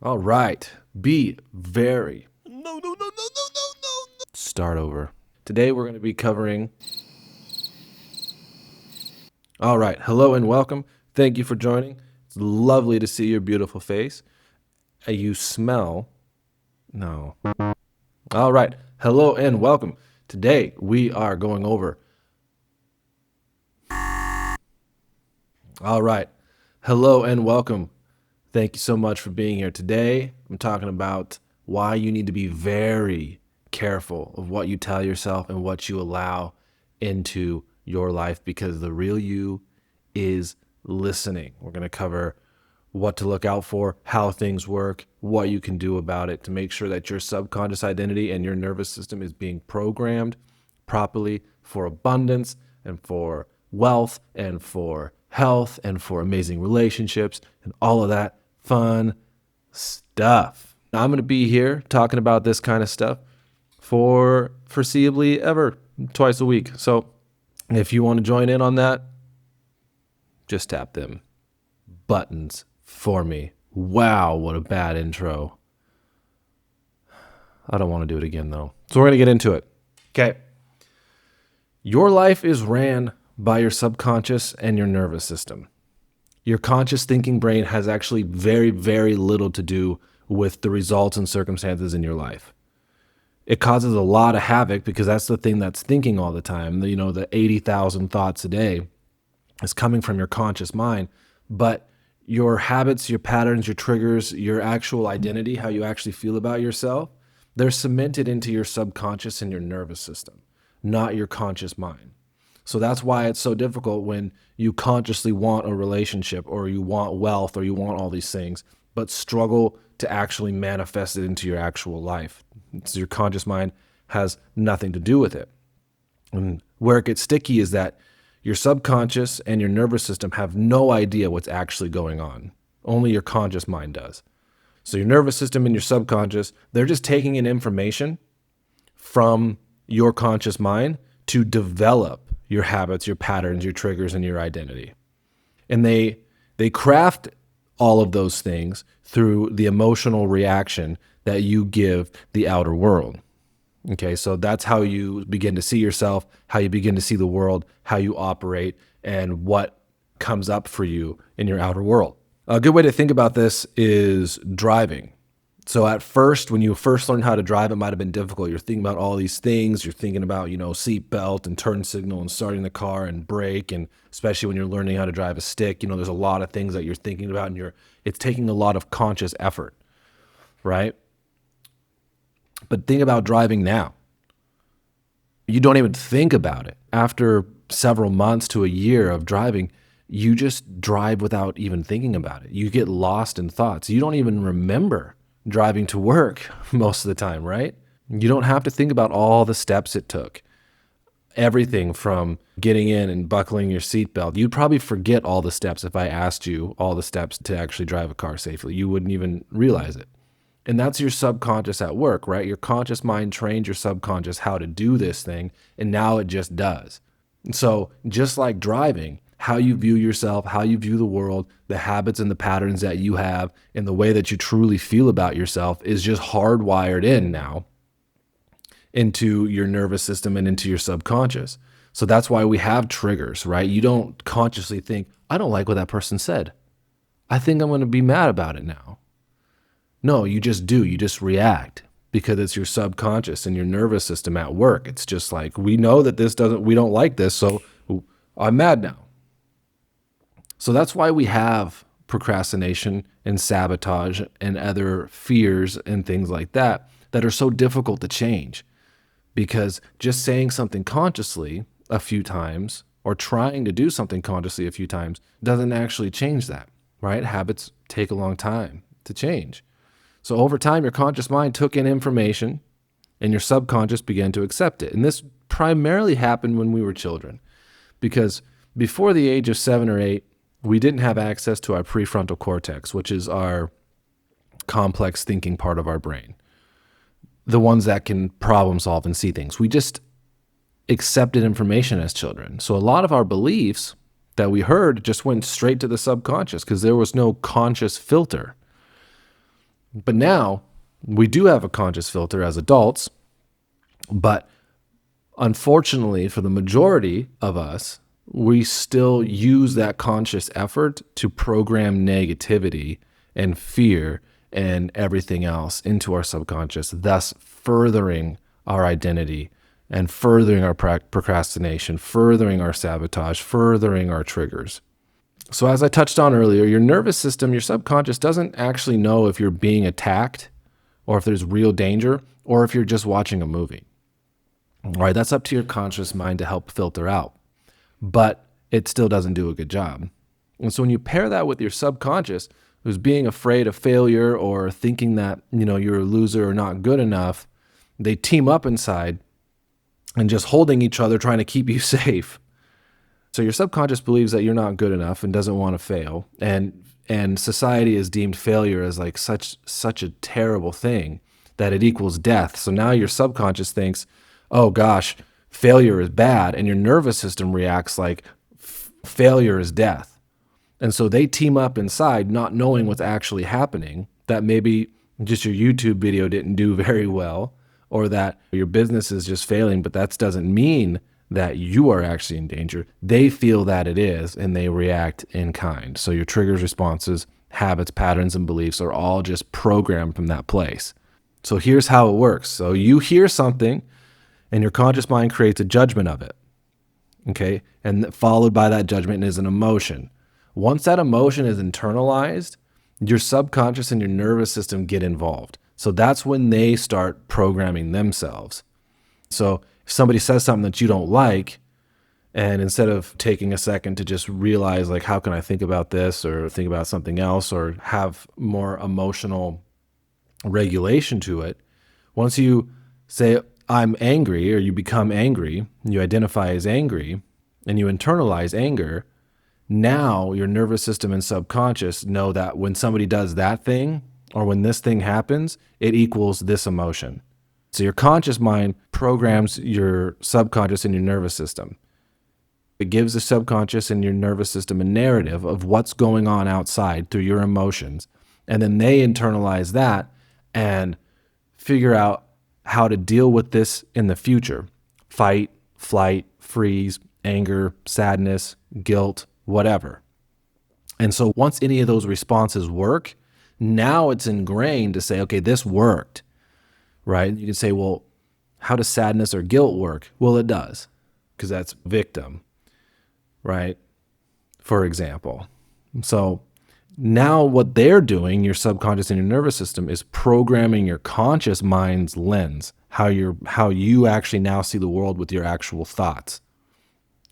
All right. Be very. No. Start over. Today we're going to be covering. All right. Hello and welcome. Thank you for joining. It's lovely to see your beautiful face. You smell. No. All right. Hello and welcome. Today we are going over. All right. Hello and welcome. Thank you so much for being here today. I'm talking about why you need to be very careful of what you tell yourself and what you allow into your life because the real you is listening. We're going to cover what to look out for, how things work, what you can do about it to make sure that your subconscious identity and your nervous system is being programmed properly for abundance and for wealth and for health and for amazing relationships and all of that fun stuff. Now, I'm going to be here talking about this kind of stuff for foreseeably ever, twice a week. So if you want to join in on that, just tap them buttons for me. Wow, what a bad intro. I don't want to do it again, though. So we're going to get into it. Okay. Your life is ran by your subconscious and your nervous system. Your conscious thinking brain has actually very, very little to do with the results and circumstances in your life. It causes a lot of havoc because that's the thing that's thinking all the time. The 80,000 thoughts a day is coming from your conscious mind. But your habits, your patterns, your triggers, your actual identity, how you actually feel about yourself, they're cemented into your subconscious and your nervous system, not your conscious mind. So that's why it's so difficult when you consciously want a relationship or you want wealth or you want all these things, but struggle to actually manifest it into your actual life. So your conscious mind has nothing to do with it. And where it gets sticky is that your subconscious and your nervous system have no idea what's actually going on. Only your conscious mind does. So your nervous system and your subconscious, they're just taking in information from your conscious mind to develop your habits, your patterns, your triggers, and your identity. And they craft all of those things through the emotional reaction that you give the outer world. Okay, so that's how you begin to see yourself, how you begin to see the world, how you operate, and what comes up for you in your outer world. A good way to think about this is driving. So at first, when you first learned how to drive, it might have been difficult. You're thinking about all these things. You're thinking about, seat belt and turn signal and starting the car and brake. And especially when you're learning how to drive a stick, there's a lot of things that you're thinking about and it's taking a lot of conscious effort, right? But think about driving now. You don't even think about it. After several months to a year of driving, you just drive without even thinking about it. You get lost in thoughts. You don't even remember driving to work most of the time, right? You don't have to think about all the steps it took. Everything from getting in and buckling your seatbelt. You'd probably forget all the steps if I asked you all the steps to actually drive a car safely. You wouldn't even realize it. And that's your subconscious at work, right? Your conscious mind trained your subconscious how to do this thing, and now it just does. And so just like driving, how you view yourself, how you view the world, the habits and the patterns that you have, and the way that you truly feel about yourself is just hardwired in now into your nervous system and into your subconscious. So that's why we have triggers, right? You don't consciously think, I don't like what that person said. I think I'm going to be mad about it now. No, you just do. You just react because it's your subconscious and your nervous system at work. It's just like, we know that we don't like this, so I'm mad now. So that's why we have procrastination and sabotage and other fears and things like that are so difficult to change. Because just saying something consciously a few times or trying to do something consciously a few times doesn't actually change that, right? Habits take a long time to change. So over time, your conscious mind took in information and your subconscious began to accept it. And this primarily happened when we were children, because before the age of 7 or 8, we didn't have access to our prefrontal cortex, which is our complex thinking part of our brain, the ones that can problem solve and see things. We just accepted information as children. So a lot of our beliefs that we heard just went straight to the subconscious because there was no conscious filter. But now we do have a conscious filter as adults, but unfortunately for the majority of us, we still use that conscious effort to program negativity and fear and everything else into our subconscious, thus furthering our identity and furthering our procrastination, furthering our sabotage, furthering our triggers. So as I touched on earlier, your nervous system, your subconscious doesn't actually know if you're being attacked or if there's real danger or if you're just watching a movie. All right, that's up to your conscious mind to help filter out, but it still doesn't do a good job. And so when you pair that with your subconscious, who's being afraid of failure or thinking that, you're a loser or not good enough, they team up inside and just holding each other, trying to keep you safe. So your subconscious believes that you're not good enough and doesn't want to fail. And society has deemed failure as like such a terrible thing that it equals death. So now your subconscious thinks, oh gosh, failure is bad. And your nervous system reacts like failure is death. And so they team up inside, not knowing what's actually happening, that maybe just your YouTube video didn't do very well, or that your business is just failing, but that doesn't mean that you are actually in danger. They feel that it is, and they react in kind. So your triggers, responses, habits, patterns, and beliefs are all just programmed from that place. So here's how it works. So you hear something, and your conscious mind creates a judgment of it, okay? And followed by that judgment is an emotion. Once that emotion is internalized, your subconscious and your nervous system get involved. So that's when they start programming themselves. So if somebody says something that you don't like, and instead of taking a second to just realize, like, how can I think about this or think about something else or have more emotional regulation to it, once you say, I'm angry, or you become angry, you identify as angry, and you internalize anger, now your nervous system and subconscious know that when somebody does that thing or when this thing happens, it equals this emotion. So your conscious mind programs your subconscious and your nervous system. It gives the subconscious and your nervous system a narrative of what's going on outside through your emotions. And then they internalize that and figure out how to deal with this in the future. Fight, flight, freeze, anger, sadness, guilt, whatever. And so once any of those responses work, now it's ingrained to say, okay, this worked, right? You can say, well, how does sadness or guilt work? Well, it does, because that's victim, right? For example. So now what they're doing, your subconscious and your nervous system, is programming your conscious mind's lens, how you actually now see the world with your actual thoughts.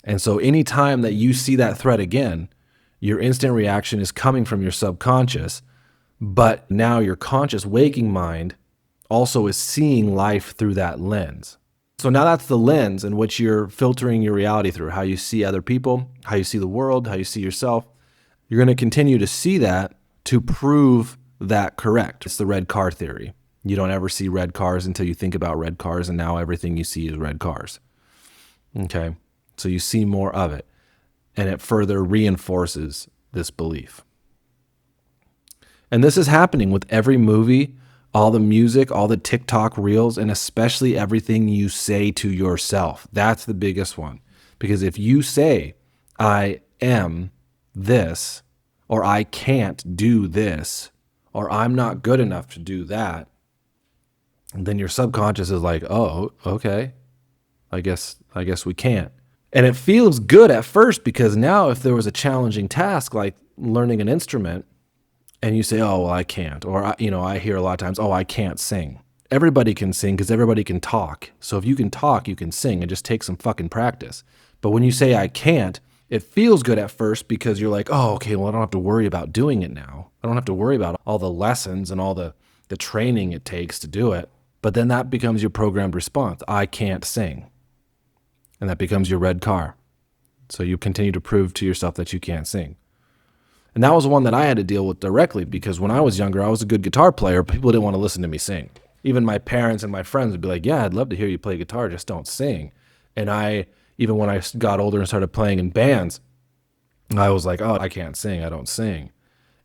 And so anytime that you see that threat again, your instant reaction is coming from your subconscious, but now your conscious waking mind also is seeing life through that lens. So now that's the lens in which you're filtering your reality through, how you see other people, how you see the world, how you see yourself. You're going to continue to see that to prove that correct. It's the red car theory. You don't ever see red cars until you think about red cars, and now everything you see is red cars. Okay? So you see more of it, and it further reinforces this belief. And this is happening with every movie, all the music, all the TikTok reels, and especially everything you say to yourself. That's the biggest one. Because if you say, I am this, or I can't do this, or I'm not good enough to do that, then your subconscious is like, oh, okay, I guess we can't. And it feels good at first, because now if there was a challenging task like learning an instrument and you say, oh, well, I can't, or, I hear a lot of times, oh, I can't sing. Everybody can sing because everybody can talk. So if you can talk, you can sing. It just takes some fucking practice. But when you say I can't, it feels good at first because you're like, oh, okay, well, I don't have to worry about doing it now. I don't have to worry about all the lessons and all the training it takes to do it. But then that becomes your programmed response. I can't sing. And that becomes your red car. So you continue to prove to yourself that you can't sing. And that was one that I had to deal with directly, because when I was younger, I was a good guitar player, but people didn't want to listen to me sing. Even my parents and my friends would be like, yeah, I'd love to hear you play guitar, just don't sing. And even when I got older and started playing in bands, I was like, oh, I can't sing, I don't sing.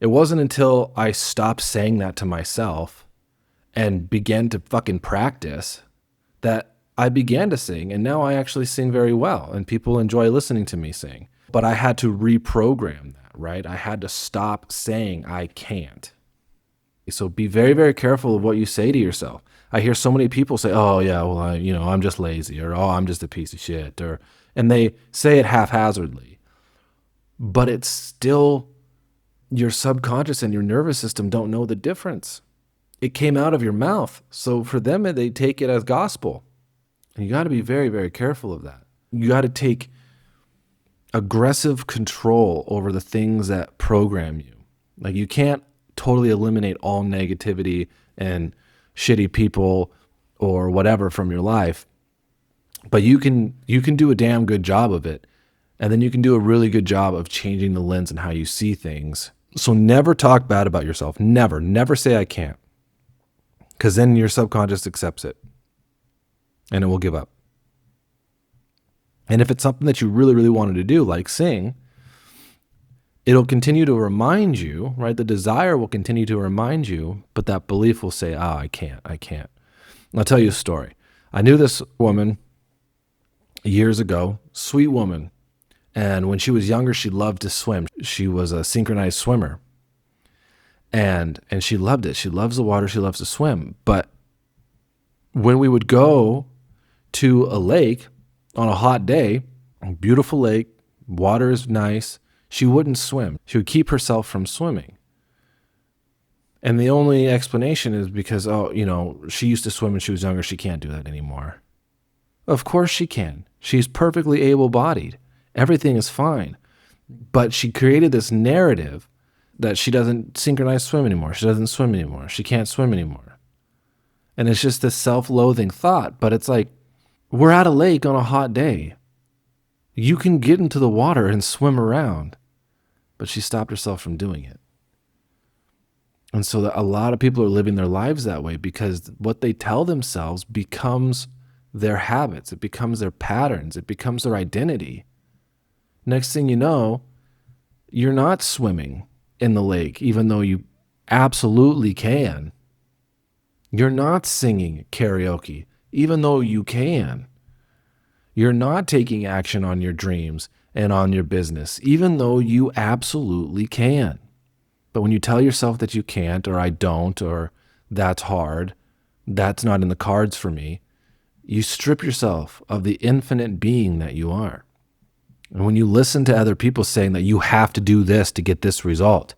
It wasn't until I stopped saying that to myself and began to fucking practice that I began to sing. And now I actually sing very well and people enjoy listening to me sing. But I had to reprogram that, right? I had to stop saying I can't. So be very, very careful of what you say to yourself. I hear so many people say, "Oh yeah, well, I'm just lazy," or "Oh, I'm just a piece of shit," and they say it haphazardly. But it's still your subconscious and your nervous system don't know the difference. It came out of your mouth. So for them, they take it as gospel. And you got to be very, very careful of that. You got to take aggressive control over the things that program you. Like you can't totally eliminate all negativity and shitty people or whatever from your life, but you can do a damn good job of it. And then you can do a really good job of changing the lens and how you see things. So never talk bad about yourself. Never say I can't. Because then your subconscious accepts it and it will give up. And if it's something that you really, really wanted to do, like sing, it'll continue to remind you, right? The desire will continue to remind you, but that belief will say, I can't. And I'll tell you a story. I knew this woman years ago, sweet woman. And when she was younger, she loved to swim. She was a synchronized swimmer. And she loved it. She loves the water. She loves to swim. But when we would go to a lake on a hot day, a beautiful lake, water is nice, she wouldn't swim. She would keep herself from swimming. And the only explanation is because, she used to swim when she was younger. She can't do that anymore. Of course she can. She's perfectly able-bodied. Everything is fine. But she created this narrative that she doesn't synchronize swim anymore. She doesn't swim anymore. She can't swim anymore. And it's just this self-loathing thought. But it's like, we're at a lake on a hot day. You can get into the water and swim around. But she stopped herself from doing it. And so a lot of people are living their lives that way because what they tell themselves becomes their habits. It becomes their patterns. It becomes their identity. Next thing you know, you're not swimming in the lake, even though you absolutely can. You're not singing karaoke, even though you can. You're not taking action on your dreams and on your business, even though you absolutely can. But when you tell yourself that you can't, or I don't, or that's hard, that's not in the cards for me, you strip yourself of the infinite being that you are. And when you listen to other people saying that you have to do this to get this result,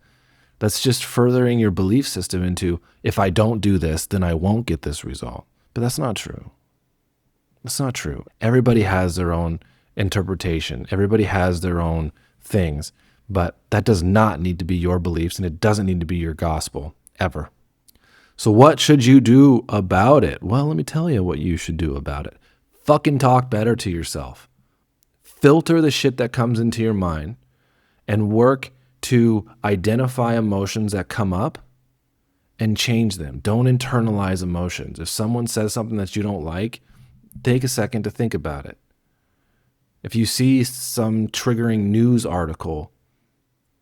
that's just furthering your belief system into, if I don't do this, then I won't get this result. But that's not true. That's not true. Everybody has their own interpretation. Everybody has their own things. But that does not need to be your beliefs, and it doesn't need to be your gospel, ever. So what should you do about it? Well, let me tell you what you should do about it. Fucking talk better to yourself. Filter the shit that comes into your mind and work to identify emotions that come up and change them. Don't internalize emotions. If someone says something that you don't like, take a second to think about it. If you see some triggering news article,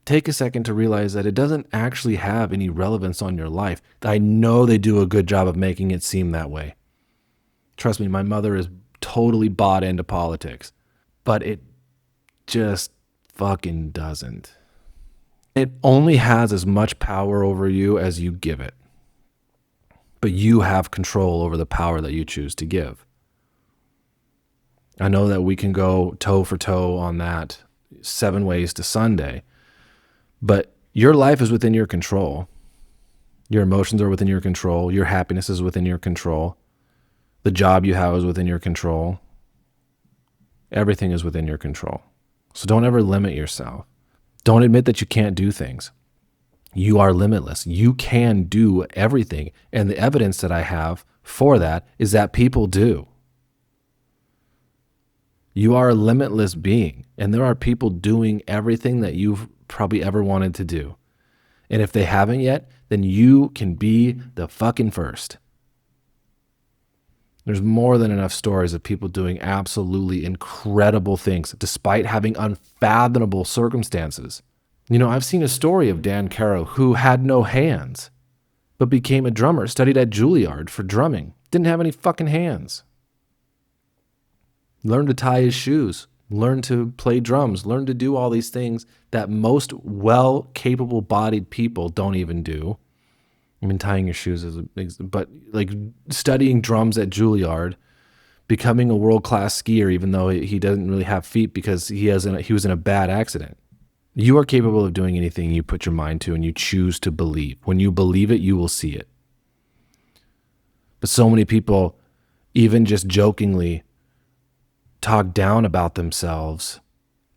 take a second to realize that it doesn't actually have any relevance on your life. I know they do a good job of making it seem that way. Trust me, my mother is totally bought into politics, but it just fucking doesn't. It only has as much power over you as you give it. But you have control over the power that you choose to give. I know that we can go toe for toe on that 7 ways to Sunday, but your life is within your control. Your emotions are within your control. Your happiness is within your control. The job you have is within your control. Everything is within your control. So don't ever limit yourself. Don't admit that you can't do things. You are limitless. You can do everything. And the evidence that I have for that is that people do. You are a limitless being, and there are people doing everything that you've probably ever wanted to do. And if they haven't yet, then you can be the fucking first. There's more than enough stories of people doing absolutely incredible things despite having unfathomable circumstances. I've seen a story of Dan Caro who had no hands, but became a drummer, studied at Juilliard for drumming, didn't have any fucking hands. Learned to tie his shoes, learned to play drums, learned to do all these things that most well-capable bodied people don't even do. I mean, tying your shoes is a big, but like studying drums at Juilliard, becoming a world-class skier, even though he doesn't really have feet because he was in a bad accident. You are capable of doing anything you put your mind to and you choose to believe. When you believe it, you will see it. But so many people, even just jokingly, talk down about themselves,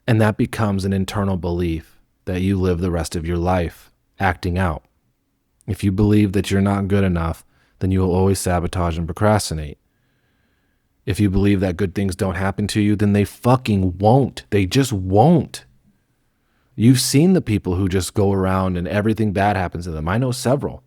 and that becomes an internal belief that you live the rest of your life acting out. If you believe that you're not good enough, then you will always sabotage and procrastinate. If you believe that good things don't happen to you, then they fucking won't. They just won't. You've seen the people who just go around and everything bad happens to them. I know several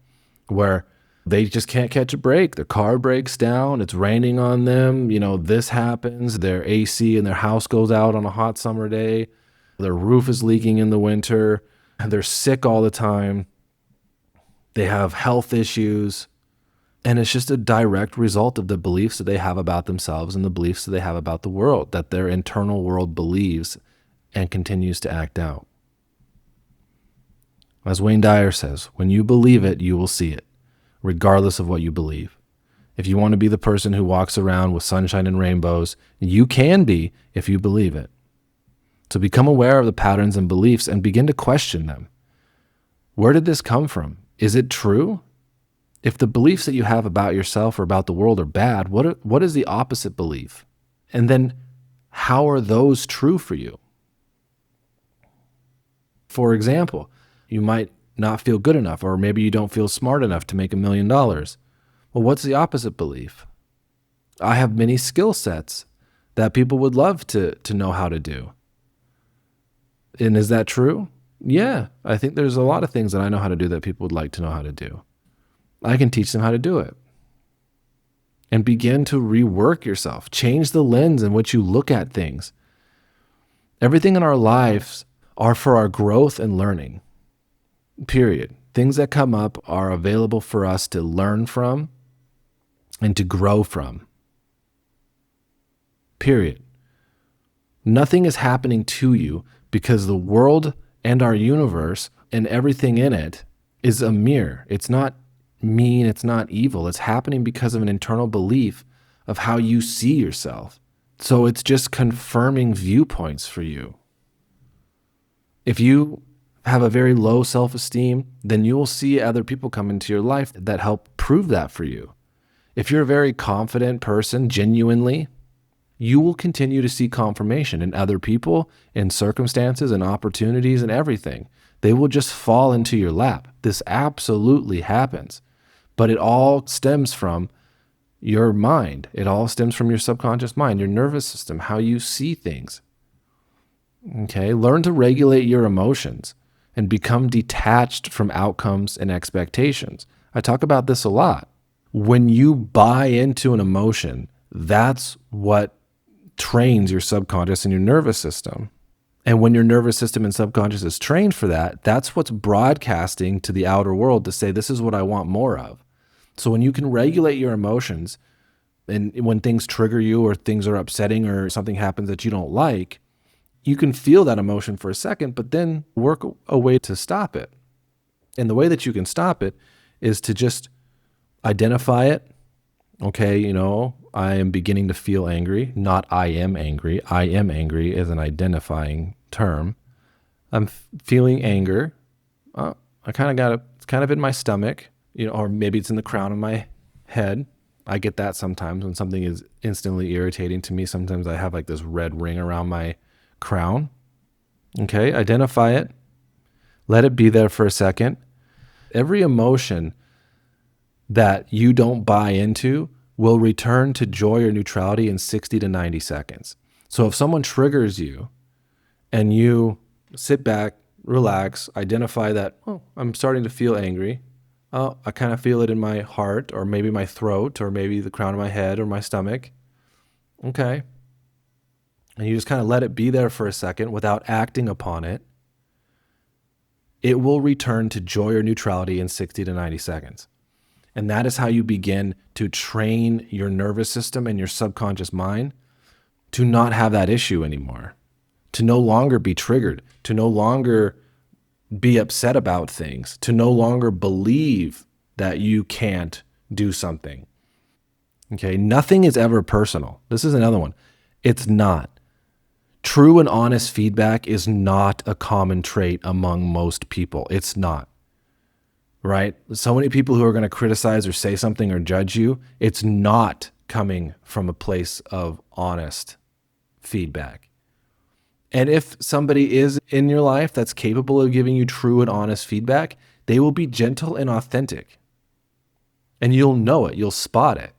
where they just can't catch a break. Their car breaks down. It's raining on them. This happens. Their AC in their house goes out on a hot summer day. Their roof is leaking in the winter. They're sick all the time. They have health issues. And it's just a direct result of the beliefs that they have about themselves and the beliefs that they have about the world, that their internal world believes and continues to act out. As Wayne Dyer says, when you believe it, you will see it, regardless of what you believe. If you want to be the person who walks around with sunshine and rainbows, you can be if you believe it. So become aware of the patterns and beliefs and begin to question them. Where did this come from? Is it true? If the beliefs that you have about yourself or about the world are bad, what is the opposite belief? And then how are those true for you? For example, you might not feel good enough, or maybe you don't feel smart enough to make $1 million. Well, what's the opposite belief? I have many skill sets that people would love to know how to do. And is that true? Yeah, I think there's a lot of things that I know how to do that people would like to know how to do. I can teach them how to do it. And begin to rework yourself. Change the lens in which you look at things. Everything in our lives are for our growth and learning. Period. Things that come up are available for us to learn from and to grow from. Period. Nothing is happening to you because the world and our universe and everything in it is a mirror. It's not mean, it's not evil. It's happening because of an internal belief of how you see yourself. So it's just confirming viewpoints for you. If you have a very low self-esteem, then you will see other people come into your life that help prove that for you. If you're a very confident person, genuinely, you will continue to see confirmation in other people, in circumstances and opportunities and everything. They will just fall into your lap. This absolutely happens. But it all stems from your mind. It all stems from your subconscious mind, your nervous system, how you see things. Okay, learn to regulate your emotions and become detached from outcomes and expectations. I talk about this a lot. When you buy into an emotion, that's what trains your subconscious and your nervous system. And when your nervous system and subconscious is trained for that, that's what's broadcasting to the outer world to say, this is what I want more of. So when you can regulate your emotions, and when things trigger you or things are upsetting or something happens that you don't like, you can feel that emotion for a second, but then work a way to stop it. And the way that you can stop it is to just identify it. Okay, I am beginning to feel angry, not I am angry. I am angry is an identifying term. I'm feeling anger. It's kind of in my stomach, or maybe it's in the crown of my head. I get that sometimes when something is instantly irritating to me. Sometimes I have like this red ring around my crown. Okay, identify it. Let it be there for a second. Every emotion that you don't buy into will return to joy or neutrality in 60 to 90 seconds. So if someone triggers you and you sit back, relax, identify that, I'm starting to feel angry. I kind of feel it in my heart or maybe my throat or maybe the crown of my head or my stomach. Okay. And you just kind of let it be there for a second without acting upon it. it will return to joy or neutrality in 60 to 90 seconds. And that is how you begin to train your nervous system and your subconscious mind to not have that issue anymore, to no longer be triggered, to no longer be upset about things, to no longer believe that you can't do something. Okay, nothing is ever personal. This is another one. It's not. True and honest feedback is not a common trait among most people. It's not. Right? So many people who are going to criticize or say something or judge you, it's not coming from a place of honest feedback. And if somebody is in your life that's capable of giving you true and honest feedback, they will be gentle and authentic. And you'll know it, you'll spot it.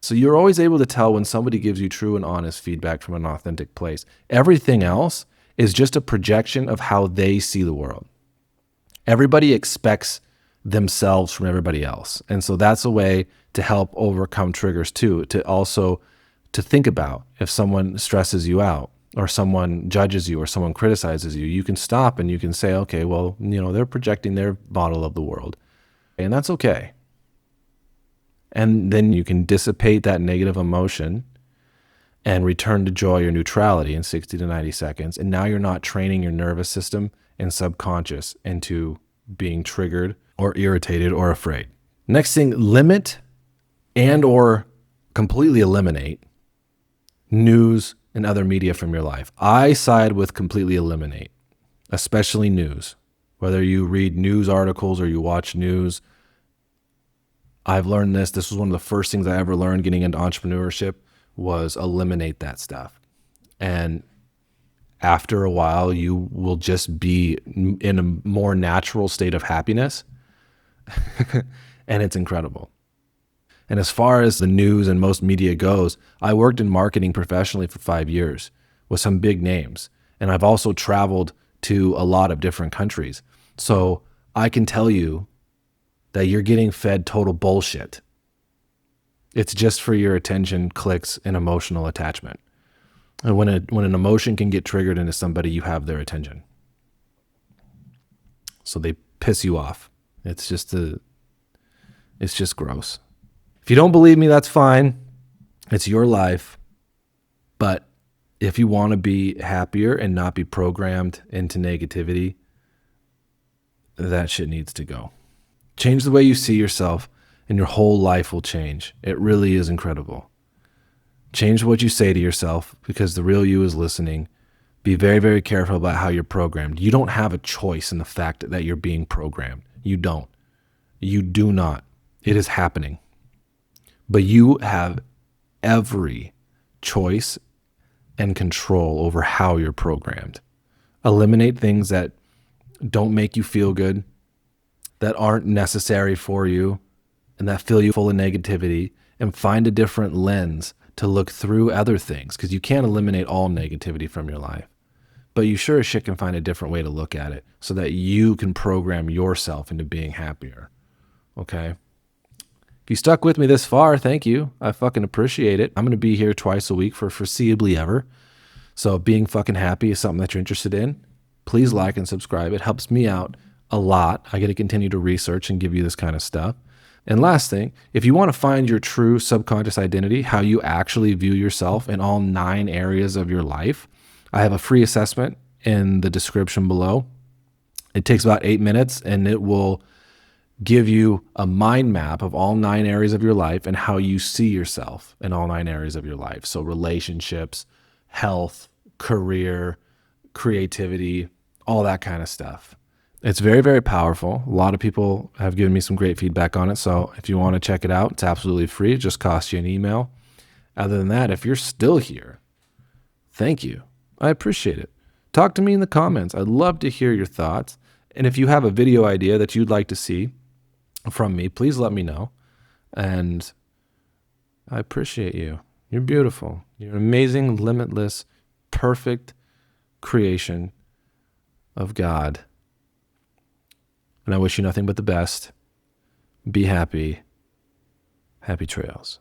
So you're always able to tell when somebody gives you true and honest feedback from an authentic place. Everything else is just a projection of how they see the world. Everybody expects themselves from everybody else. And so that's a way to help overcome triggers too, to think about if someone stresses you out or someone judges you or someone criticizes you, you can stop and you can say, okay, well, they're projecting their model of the world, and that's okay. And then you can dissipate that negative emotion and return to joy or neutrality in 60 to 90 seconds. And now you're not training your nervous system and subconscious into being triggered or irritated or afraid. Next thing, limit and or completely eliminate news and other media from your life. I side with completely eliminate, especially news. Whether you read news articles or you watch news, I've learned this. This was one of the first things I ever learned getting into entrepreneurship was eliminate that stuff. And after a while, you will just be in a more natural state of happiness. And it's incredible. And as far as the news and most media goes, I worked in marketing professionally for 5 years with some big names. And I've also traveled to a lot of different countries. So I can tell you that you're getting fed total bullshit. It's just for your attention, clicks, and emotional attachment. And when an emotion can get triggered into somebody, you have their attention. So they piss you off. It's just gross. If you don't believe me, that's fine. It's your life. But if you want to be happier and not be programmed into negativity, that shit needs to go. Change the way you see yourself and your whole life will change. It really is incredible. Change what you say to yourself because the real you is listening. Be very, very careful about how you're programmed. You don't have a choice in the fact that you're being programmed. You don't. You do not. It is happening. But you have every choice and control over how you're programmed. Eliminate things that don't make you feel good, that aren't necessary for you, and that fill you full of negativity, and find a different lens to look through other things, because you can't eliminate all negativity from your life. But you sure as shit can find a different way to look at it so that you can program yourself into being happier. Okay? If you stuck with me this far, thank you. I fucking appreciate it. I'm going to be here twice a week for foreseeably ever. So being fucking happy is something that you're interested in. Please like and subscribe. It helps me out a lot. I get to continue to research and give you this kind of stuff. And last thing, if you want to find your true subconscious identity, how you actually view yourself in all 9 areas of your life, I have a free assessment in the description below. It takes about 8 minutes and it will give you a mind map of all 9 areas of your life and how you see yourself in all 9 areas of your life. So relationships, health, career, creativity, all that kind of stuff. It's very, very powerful. A lot of people have given me some great feedback on it. So if you want to check it out, it's absolutely free. It just costs you an email. Other than that, if you're still here, thank you. I appreciate it. Talk to me in the comments. I'd love to hear your thoughts. And if you have a video idea that you'd like to see from me, please let me know. And I appreciate you. You're beautiful. You're an amazing, limitless, perfect creation of God. And I wish you nothing but the best. Be happy. Happy trails.